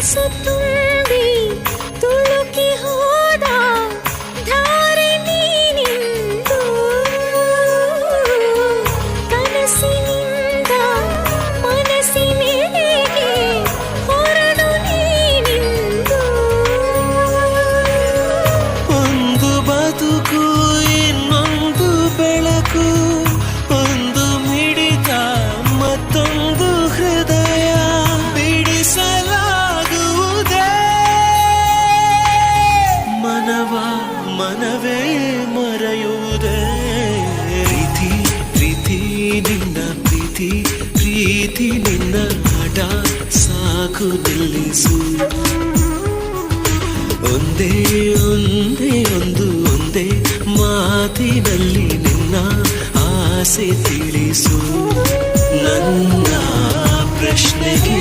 ತುಂಬಿ ತುಳುಕಿ ಹೋದ ಧಾರೆ ನೀನಿಂದು ಕನಸಿನಿಂದ ಮನಸ್ಸಿನೆಡೆಗೆ ಹೊರಡು ನೀನಿಂದು ಒಂದು ಬದುಕು ಇನ್ನೊಂದು ಬೆಳಕು ಒಂದು ಮಿಡಿತ ಮತ್ತೊಂದು ಹೃದಯ ಬಿಡಿಸಲಾಗುವುದೇ ಮನವೇ ಮರೆಯುವುದೇ ಪ್ರೀತಿ ಪ್ರೀತಿ ನಿನ್ನ ಪ್ರೀತಿ ನಿನ್ನ ಆಟ ಸಾಕು ನಿಲ್ಲಿಸು ಒಂದೇ ಮಾತಿನಲ್ಲಿ ನಿನ್ನ ಆಸೆ ತಿಳಿಸು ನನ್ನ ಪ್ರಶ್ನೆಗೆ